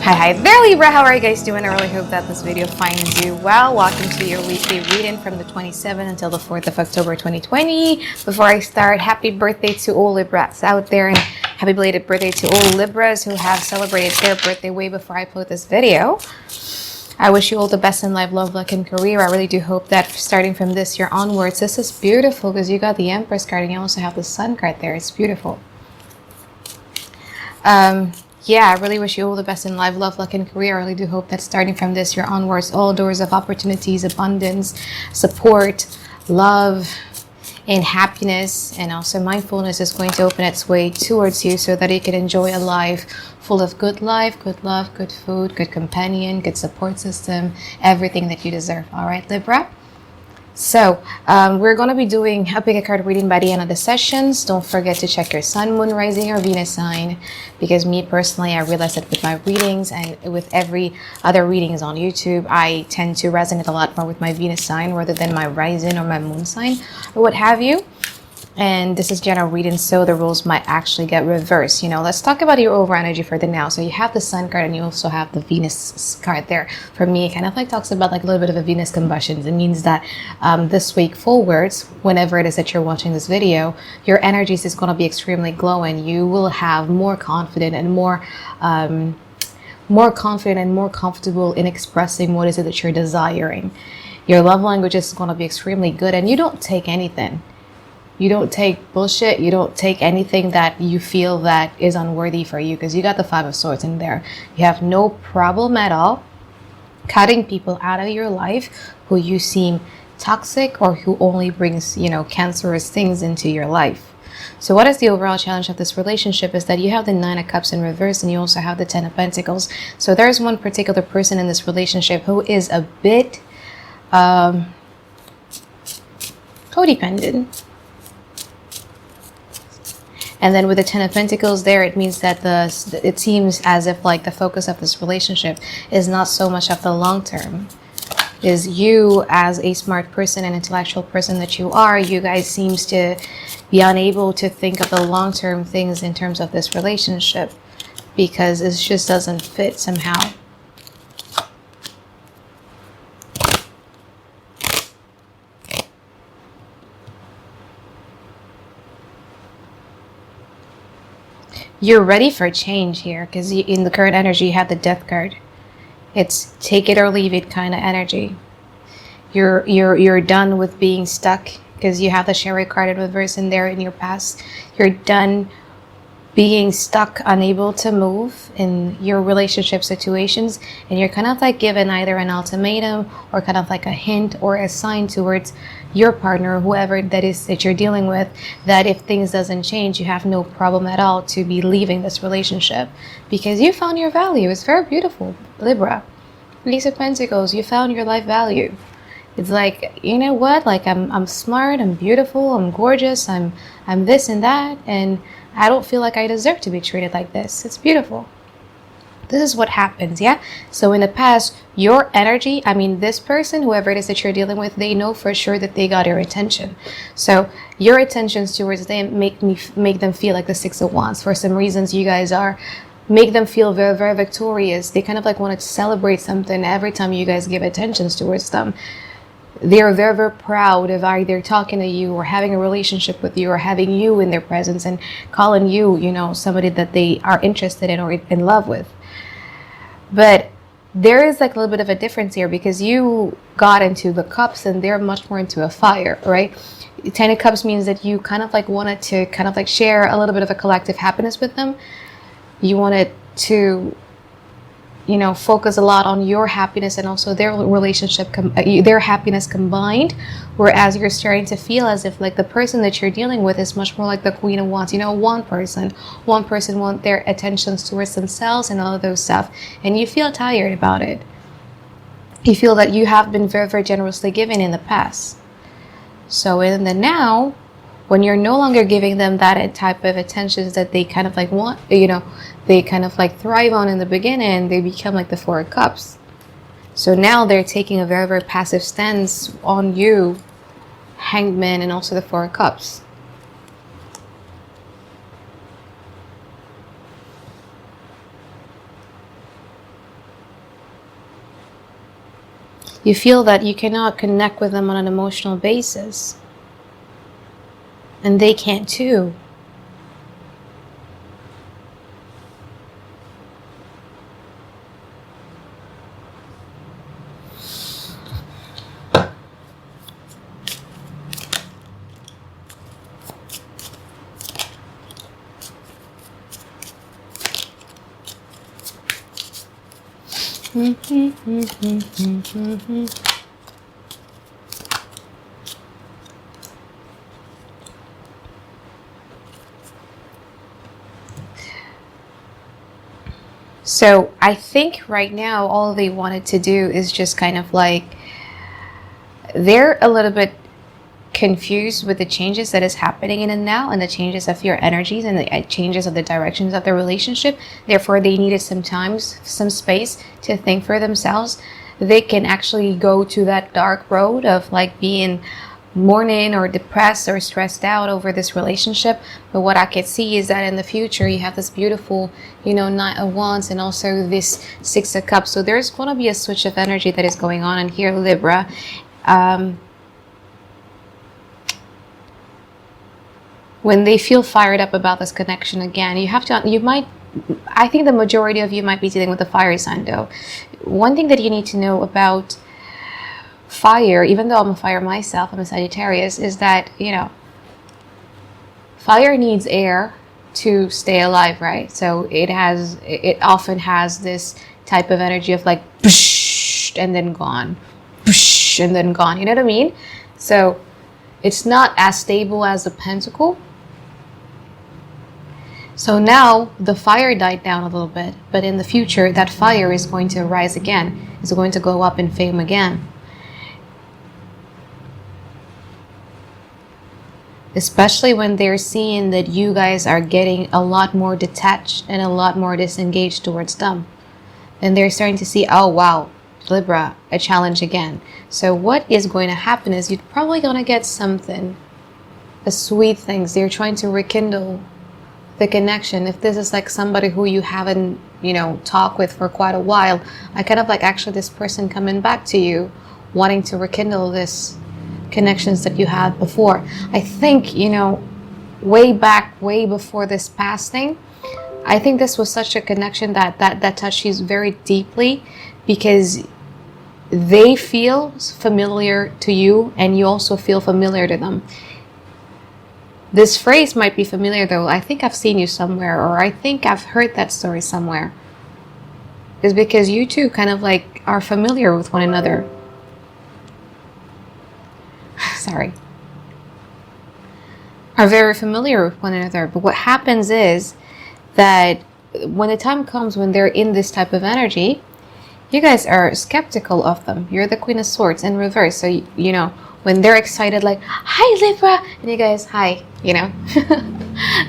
Hi there, Libra. How are you guys doing? I really hope that this video finds you well. Welcome to your weekly reading from the 27th until the 4th of October 2020. Before I start, happy birthday to all Libras out there, and happy belated birthday to all Libras who have celebrated their birthday way before I upload this video. I wish you all the best in life, love, luck, and career. I really do hope that starting from this year onwards, this is beautiful because you got the Empress card and you also have the Sun card there. It's beautiful. Yeah, I really wish you all the best in life, love, luck, and career. I really do hope that starting from this year onwards, all doors of opportunities, abundance, support, love, and happiness, and also mindfulness is going to open its way towards you so that you can enjoy a life full of good life, good love, good food, good companion, good support system, everything that you deserve. All right, Libra? So we're going to be doing a pick a card reading by the end of the sessions. Don't forget to check your sun, moon, rising, or Venus sign, because me personally, I realize that with my readings and with every other readings on YouTube, I tend to resonate a lot more with my Venus sign rather than my rising or my moon sign or what have you. And this is general reading, so the rules might actually get reversed. You know, let's talk about your overall energy for the now. So you have the Sun card and you also have the Venus card there. For me, it kind of like talks about like a little bit of a Venus combustion. It means that this week forwards, whenever it is that you're watching this video, your energies is going to be extremely glowing. You will have more confident and more confident and more comfortable in expressing what is it that you're desiring. Your love language is going to be extremely good, and you don't take anything. You don't take bullshit. You don't take anything that you feel that is unworthy for you, because you got the Five of Swords in there. You have no problem at all cutting people out of your life who you seem toxic or who only brings, you know, cancerous things into your life. So what is the overall challenge of this relationship is that you have the Nine of Cups in reverse and you also have the Ten of Pentacles. So there's one particular person in this relationship who is a bit codependent. And then with the Ten of Pentacles there, it means that it seems as if like the focus of this relationship is not so much of the long term. Is you as a smart person and intellectual person that you are, you guys seems to be unable to think of the long-term things in terms of this relationship because it just doesn't fit somehow. You're ready for change here because in the current energy you have the Death card. It's take it or leave it kind of energy. You're done with being stuck because you have the Chariot card in reverse in there in your past. You're done being stuck, unable to move in your relationship situations, and you're kind of like given either an ultimatum or kind of like a hint or a sign towards your partner, whoever that is that you're dealing with, that if things doesn't change, you have no problem at all to be leaving this relationship because you found your value. It's very beautiful, Libra. Ace of Pentacles, you found your life value. It's like, you know what, like I'm smart, I'm beautiful, I'm gorgeous, I'm this and that, and I don't feel like I deserve to be treated like this. It's beautiful. This is what happens, yeah? So in the past, your energy, I mean, this person, whoever it is that you're dealing with, they know for sure that they got your attention. So your attentions towards them make them feel like the Six of Wands. For some reasons, you guys make them feel very, very victorious. They kind of like want to celebrate something every time you guys give attentions towards them. They're very, very proud of either talking to you or having a relationship with you or having you in their presence and calling you, you know, somebody that they are interested in or in love with. But there is like a little bit of a difference here because you got into the cups and they're much more into a fire, right? Ten of Cups means that you kind of like wanted to kind of like share a little bit of a collective happiness with them. You wanted to, you know, focus a lot on your happiness and also their relationship, their happiness combined, whereas you're starting to feel as if like the person that you're dealing with is much more like the Queen of Wands. You know, one person want their attentions towards themselves and all of those stuff, and you feel tired about it. You feel that you have been very, very generously given in the past. So in the now, when you're no longer giving them that type of attentions that they kind of like want, you know, they kind of like thrive on in the beginning, they become like the Four of Cups. So now they're taking a very, very passive stance on you, Hangman, and also the Four of Cups. You feel that you cannot connect with them on an emotional basis. And they can't too. So I think right now all they wanted to do is just kind of like, they're a little bit confused with the changes that is happening in and now, and the changes of your energies and the changes of the directions of the relationship. Therefore, they needed some space to think for themselves. They can actually go to that dark road of like being mourning or depressed or stressed out over this relationship. But what I could see is that in the future you have this beautiful, Knight of Wands and also this Six of Cups. So there's going to be a switch of energy that is going on in here, Libra. When they feel fired up about this connection again, I think the majority of you might be dealing with the fire sign though. One thing that you need to know about fire, even though I'm a fire myself, I'm a Sagittarius, is that, fire needs air to stay alive, right? So it often has this type of energy of like, and then gone, and then gone, you know what I mean? So it's not as stable as a pentacle. So now the fire died down a little bit, but in the future that fire is going to rise again. It's going to go up in fame again. Especially when they're seeing that you guys are getting a lot more detached and a lot more disengaged towards them. And they're starting to see, oh wow, Libra, a challenge again. So what is going to happen is you're probably going to get something, a sweet things. They're trying to rekindle the connection. If this is like somebody who you haven't, talked with for quite a while, I kind of like actually this person coming back to you, wanting to rekindle this connections that you had before. I think, way back, way before this past thing, I think this was such a connection that touched you very deeply, because they feel familiar to you and you also feel familiar to them. This phrase might be familiar though. I think I've seen you somewhere, or I think I've heard that story somewhere. It's because you two kind of like are familiar with one another. Sorry. Are very familiar with one another. But what happens is that when the time comes when they're in this type of energy, you guys are skeptical of them. You're the Queen of Swords in reverse. So, when they're excited, like, hi, Libra, and you guys, hi,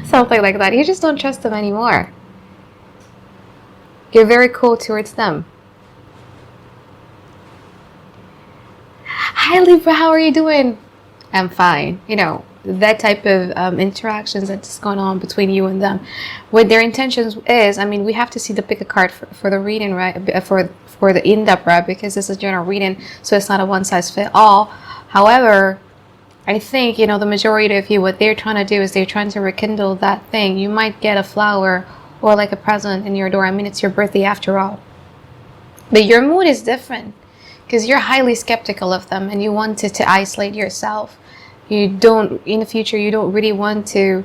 something like that. You just don't trust them anymore. You're very cool towards them. Hi, Libra, how are you doing? I'm fine. That type of interactions that's going on between you and them. What their intentions is, we have to see pick a card for the reading, right? For the in-depth, right? Because this is a general reading, so it's not a one-size-fits-all. However, I think, the majority of you, what they're trying to do is they're trying to rekindle that thing. You might get a flower or like a present in your door. It's your birthday after all. But your mood is different because you're highly skeptical of them and you wanted to isolate yourself. You don't, in the future, you don't really want to,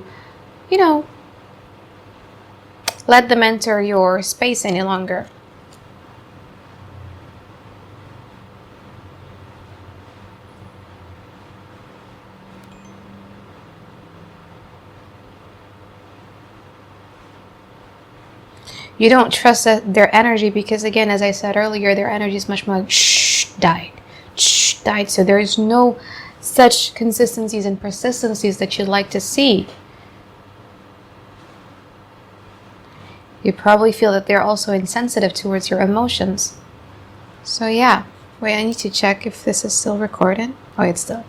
let them enter your space any longer. You don't trust their energy because, again, as I said earlier, their energy is much more like, died. So there is no such consistencies and persistencies that you'd like to see. You probably feel that they're also insensitive towards your emotions. So yeah, wait, I need to check if this is still recorded. Oh, it's still.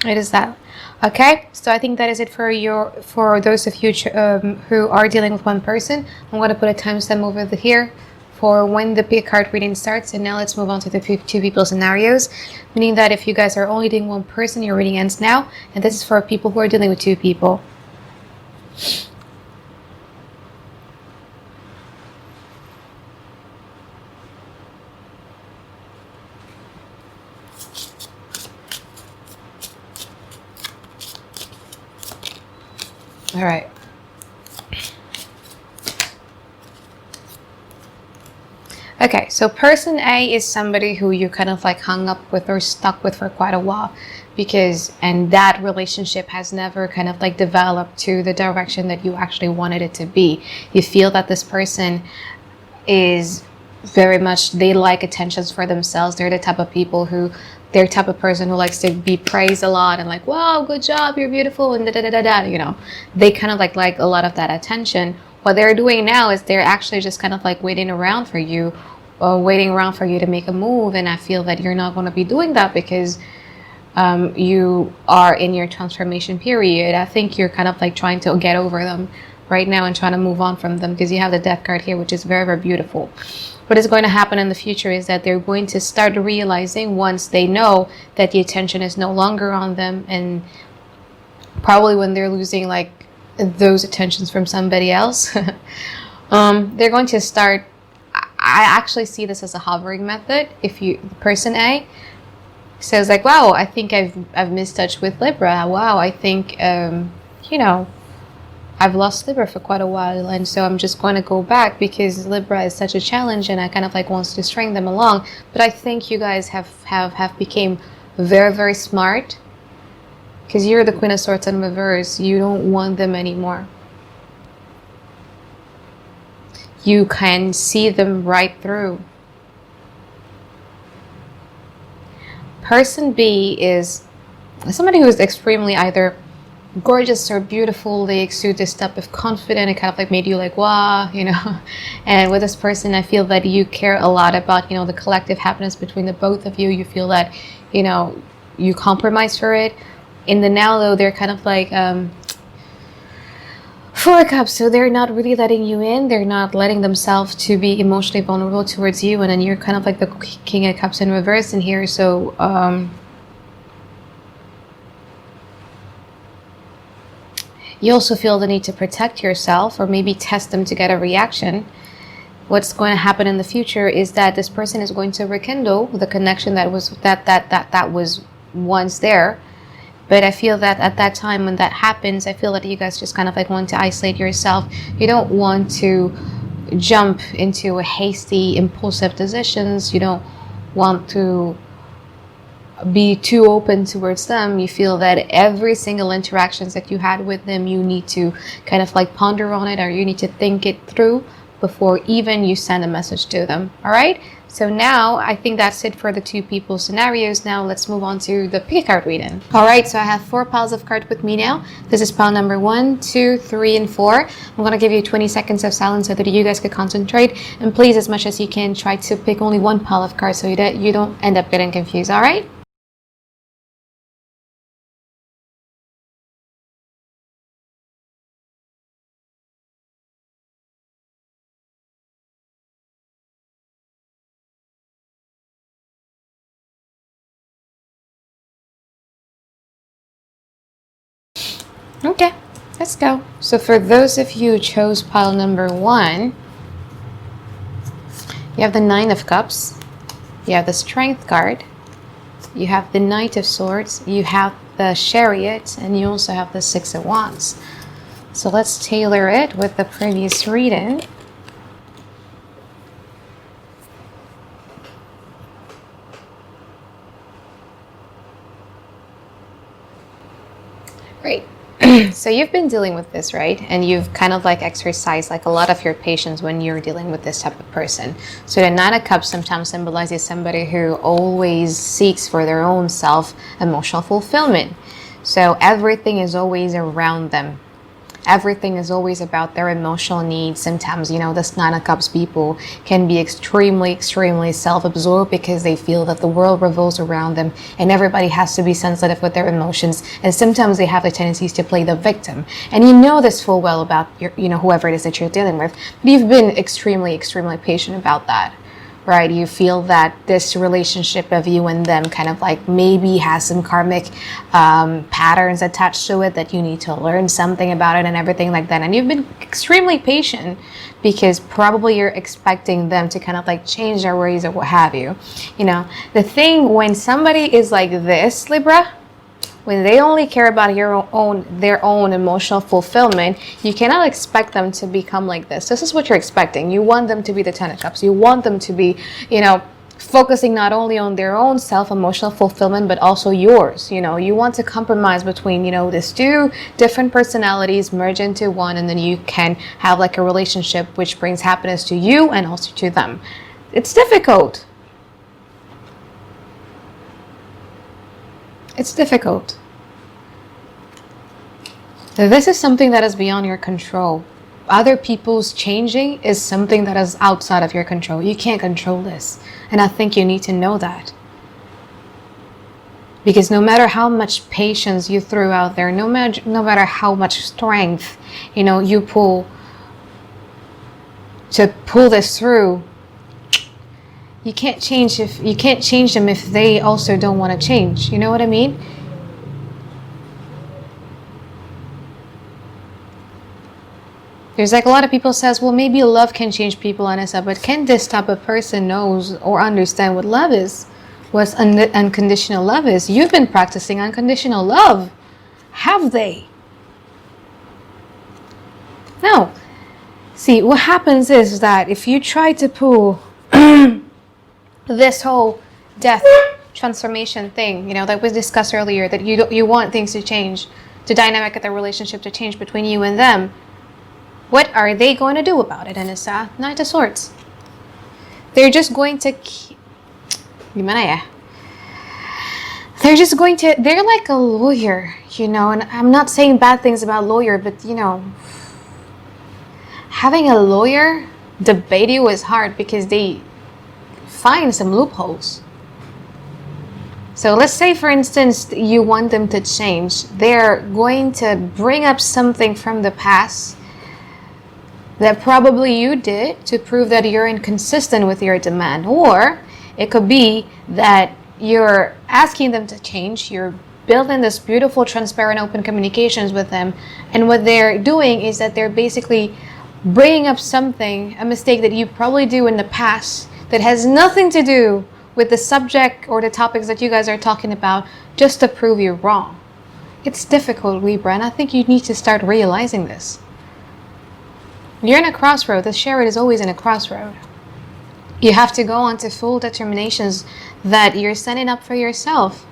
It is that. Okay, so I think that is it for those of you who are dealing with one person. I'm going to put a timestamp over here for when the pick card reading starts. And now let's move on to the two people scenarios, meaning that if you guys are only doing one person, your reading ends now. And this is for people who are dealing with two people. All right. Okay, so person A is somebody who you kind of like hung up with or stuck with for quite a while, and that relationship has never kind of like developed to the direction that you actually wanted it to be. You feel that this person is very much, they like attentions for themselves. They're the type of people who, they're the type of person who likes to be praised a lot and like, wow, good job, you're beautiful, and da da da da, you know. They kind of like a lot of that attention. What they're doing now is they're actually just kind of like waiting around for you, or waiting around for you to make a move. And I feel that you're not going to be doing that because you are in your transformation period. I think you're kind of like trying to get over them right now and trying to move on from them, because you have the Death card here, which is very, very beautiful. What is going to happen in the future is that they're going to start realizing, once they know that the attention is no longer on them, and probably when they're losing like those attentions from somebody else, they're going to start, I actually see this as a hovering method. If you, person A says like, wow, I think I've missed touch with Libra. Wow, I think, you know, I've lost Libra for quite a while, and so I'm just going to go back because Libra is such a challenge, and I kind of like wants to string them along. But I think you guys have became very, very smart, because you're the Queen of Swords in reverse. You don't want them anymore. You can see them right through. Person B is somebody who is extremely either gorgeous or beautiful. They exude this type of confidence. It kind of like made you like, wow, you know. And with this person, I feel that you care a lot about, you know, the collective happiness between the both of you. You feel that, you know, you compromise for it. In the now, though, they're kind of like Four of Cups. So they're not really letting you in. They're not letting themselves to be emotionally vulnerable towards you. And then you're kind of like the King of Cups in reverse in here. So you also feel the need to protect yourself, or maybe test them to get a reaction. What's going to happen in the future is that this person is going to rekindle the connection that was that was once there. But I feel that at that time when that happens, I feel that you guys just kind of like want to isolate yourself. You don't want to jump into a hasty, impulsive decisions. You don't want to be too open towards them. You feel that every single interactions that you had with them, you need to kind of like ponder on it, or you need to think it through before even you send a message to them. All right, so now I think that's it for the two people scenarios. Now let's move on to the pick a card reading. All right, so I have 4 piles of cards with me now. This is pile number 1, 2, 3, and 4. I'm going to give you 20 seconds of silence so that you guys can concentrate, and please, as much as you can, try to pick only one pile of cards so that you don't end up getting confused. All right. Okay, let's go. So for those of you who chose pile number 1, you have the 9 of Cups, you have the Strength card, you have the Knight of Swords, you have the Chariot, and you also have the 6 of Wands. So let's tailor it with the previous reading. Great. So you've been dealing with this, right? And you've kind of like exercised like a lot of your patience when you're dealing with this type of person. So the 9 of Cups sometimes symbolizes somebody who always seeks for their own self emotional fulfillment. So everything is always around them. Everything is always about their emotional needs. Sometimes, this Nine of Cups people can be extremely self-absorbed because they feel that the world revolves around them and everybody has to be sensitive with their emotions. And sometimes they have the tendencies to play the victim. And you know this full well about your, whoever it is that you're dealing with. But you've been extremely patient about that. Right? You feel that this relationship of you and them kind of like maybe has some karmic patterns attached to it, that you need to learn something about it and everything like that. And you've been extremely patient because probably you're expecting them to kind of like change their ways or what have you. The thing when somebody is like this, Libra, when they only care about their own emotional fulfillment, you cannot expect them to become like this. This is what you're expecting. You want them to be the Ten of Cups. You want them to be, focusing not only on their own self-emotional fulfillment, but also yours. You want to compromise between, these two different personalities, merge into one, and then you can have like a relationship which brings happiness to you and also to them. It's difficult. It's difficult. This is something that is beyond your control. Other people's changing is something that is outside of your control. You can't control this. And I think you need to know that. Because no matter how much patience you threw out there, no matter how much strength, you pull to pull this through, you can't change them if they also don't want to change. You know what I mean? There's like a lot of people says, well, maybe love can change people, Anisa, but can this type of person knows or understand what love is? What unconditional love is? You've been practicing unconditional love. Have they? No. See, what happens is that if you try to pull this whole death transformation thing, that was discussed earlier, that you want things to change, the dynamic of the relationship to change between you and them. What are they going to do about it, Anisa? Knight of Swords. They're just going to they're like a lawyer, and I'm not saying bad things about lawyer, but having a lawyer debate you is hard because they find some loopholes. So let's say, for instance, you want them to change. They're going to bring up something from the past that probably you did to prove that you're inconsistent with your demand. Or it could be that you're asking them to change. You're building this beautiful, transparent, open communications with them. And what they're doing is that they're basically bringing up something, a mistake that you probably do in the past that has nothing to do with the subject or the topics that you guys are talking about, just to prove you're wrong. It's difficult, Libra, and I think you need to start realizing this. You're in a crossroad. The chariot is always in a crossroad. You have to go on to full determinations that you're setting up for yourself.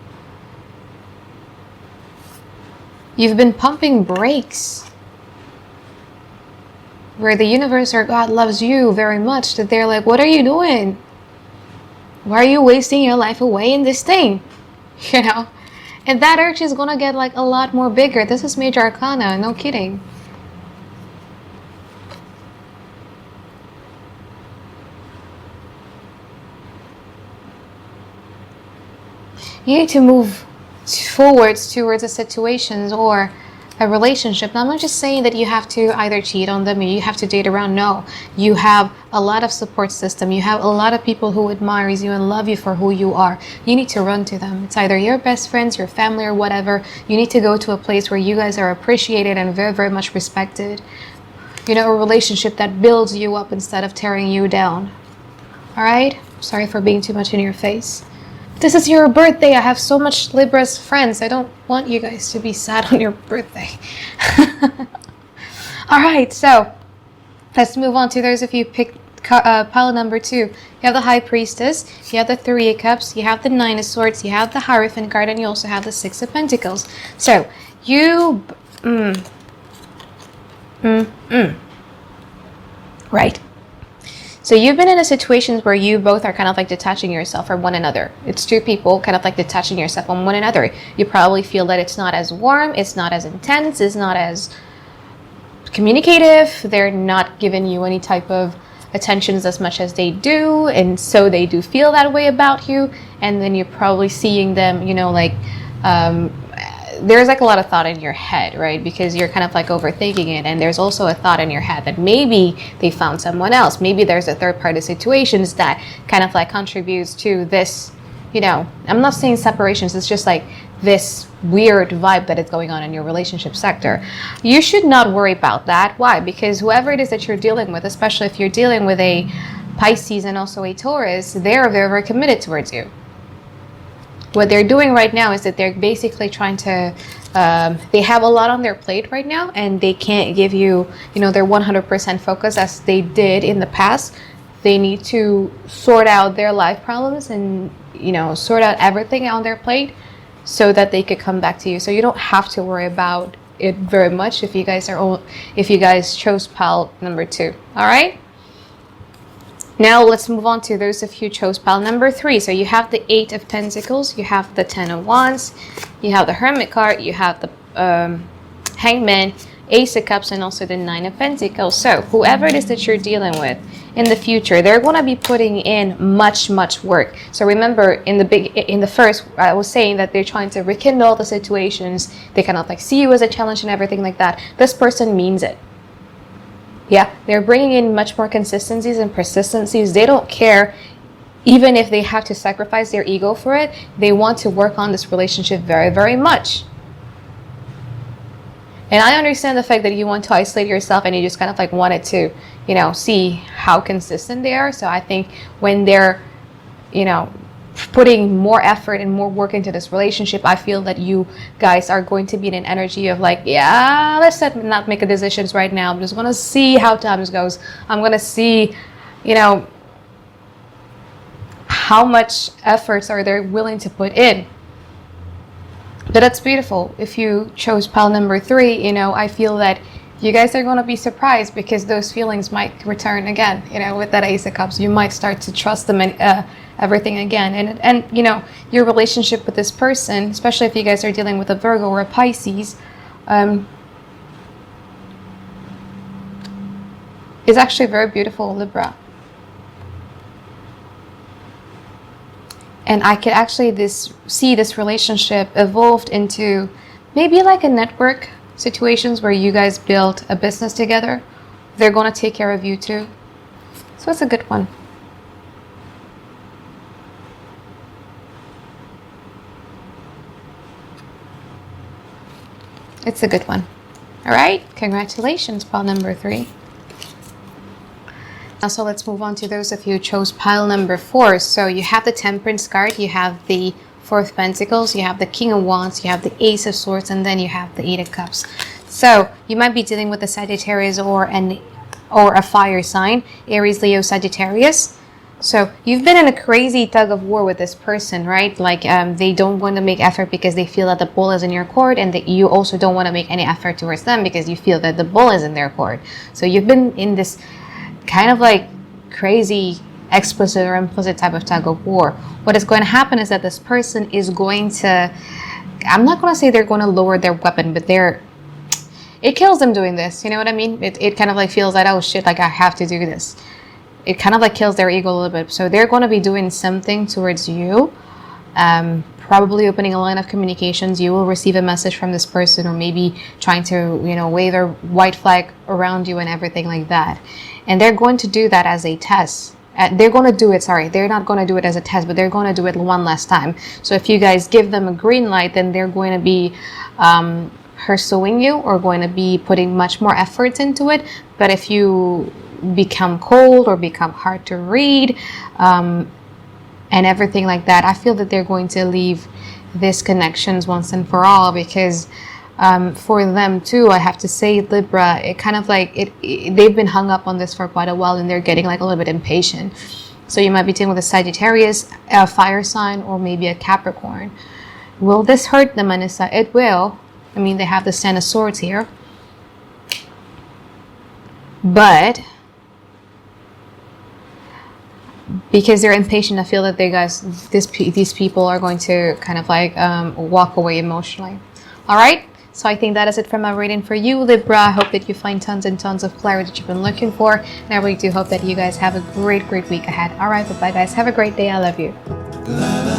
You've been pumping brakes where the universe or God loves you very much, that they're like, what are you doing? Why are you wasting your life away in this thing? And that urge is going to get like a lot more bigger. This is major arcana, no kidding. You need to move forwards towards a situation or a relationship. Now, I'm not just saying that you have to either cheat on them or you have to date around. No, you have a lot of support system. You have a lot of people who admire you and love you for who you are. You need to run to them. It's either your best friends, your family, or whatever. You need to go to a place where you guys are appreciated and very, very much respected. A relationship that builds you up instead of tearing you down. All right? Sorry for being too much in your face. This is your birthday. I have so much Libra's friends. I don't want you guys to be sad on your birthday. All right, so let's move on to those of you picked pile number 2. You have the High Priestess, you have the Three of Cups, you have the Nine of Swords, you have the Hierophant card, and you also have the Six of Pentacles. So you... Right. So you've been in a situation where you both are kind of like detaching yourself from one another. It's two people kind of like detaching yourself from one another. You probably feel that it's not as warm, it's not as intense, it's not as communicative. They're not giving you any type of attentions as much as they do, and so they do feel that way about you. And then you're probably seeing them, you know, like there's like a lot of thought in your head, right? Because you're kind of like overthinking it, and there's also a thought in your head that maybe they found someone else, maybe there's a third party situations that kind of like contributes to this, you know, I'm not saying separations, it's just like this weird vibe that is going on in your relationship sector. You should not worry about that. Why? Because whoever it is that you're dealing with, especially if you're dealing with a Pisces and also a Taurus, they're very, very committed towards you. What they're doing right now is that they're basically trying to, they have a lot on their plate right now, and they can't give you, you know, their 100% focus as they did in the past. They need to sort out their life problems and, you know, sort out everything on their plate so that they could come back to you. So you don't have to worry about it very much if you guys chose pile number 2. All right. Now let's move on to those of you who chose pile number 3. So you have the 8 of Pentacles, you have the 10 of Wands, you have the Hermit card, you have the Hangman, Ace of Cups, and also the 9 of Pentacles. So whoever it is that you're dealing with in the future, they're going to be putting in much work. So remember, in the first, I was saying that they're trying to rekindle the situations. They kind of like see you as a challenge and everything like that. This person means it. Yeah, they're bringing in much more consistencies and persistencies. They don't care, even if they have to sacrifice their ego for it. They want to work on this relationship very, very much. And I understand the fact that you want to isolate yourself and you just kind of like wanted to, you know, see how consistent they are. So I think when they're, you know, putting more effort and more work into this relationship, I feel that you guys are going to be in an energy of like, yeah, let's not make a decisions right now. I'm just going to see how time goes. I'm going to see, you know, how much efforts are they willing to put in. But that's beautiful. If you chose pile number 3, you know, I feel that you guys are going to be surprised because those feelings might return again. You know, with that Ace of Cups, you might start to trust them and everything again. And you know, your relationship with this person, especially if you guys are dealing with a Virgo or a Pisces, is actually very beautiful, Libra. And I could actually see this relationship evolved into maybe like a network situations where you guys build a business together. They're going to take care of you too. So it's a good one. It's a good one. All right. Congratulations, pile number 3. So let's move on to those of you who chose pile number 4. So you have the Temperance card, you have the 4 of Pentacles, you have the King of Wands, you have the Ace of Swords, and then you have the 8 of Cups. So you might be dealing with a Sagittarius or a fire sign, Aries, Leo, Sagittarius. So you've been in a crazy tug of war with this person, right? Like they don't want to make effort because they feel that the ball is in your court, and that you also don't want to make any effort towards them because you feel that the ball is in their court. So you've been in this kind of like crazy explicit or implicit type of tug of war. What is going to happen is that this person is going to, I'm not going to say they're going to lower their weapon, but it kills them doing this. You know what I mean? It kind of like feels like, oh shit, like I have to do this. It kind of like kills their ego a little bit. So they're going to be doing something towards you, probably opening a line of communications. You will receive a message from this person, or maybe trying to, you know, wave a white flag around you and everything like that. And they're going to do that as a test. They're going to do it, they're not going to do it as a test, but they're going to do it one last time. So if you guys give them a green light, then they're going to be pursuing you, or going to be putting much more efforts into it. But if you become cold or become hard to read and everything like that, I feel that they're going to leave these connections once and for all, because for them too, I have to say, Libra, it kind of like they've been hung up on this for quite a while, and they're getting like a little bit impatient. So you might be dealing with a Sagittarius, a fire sign, or maybe a Capricorn. Will this hurt them, Anisa? It will. I mean, they have the 10 of Swords here, but because they're impatient, I feel that these people are going to kind of like walk away emotionally. All right. So I think that is it from my reading for you, Libra. I hope that you find tons and tons of clarity that you've been looking for. And I really do hope that you guys have a great week ahead. All right, bye-bye, guys. Have a great day. I love you.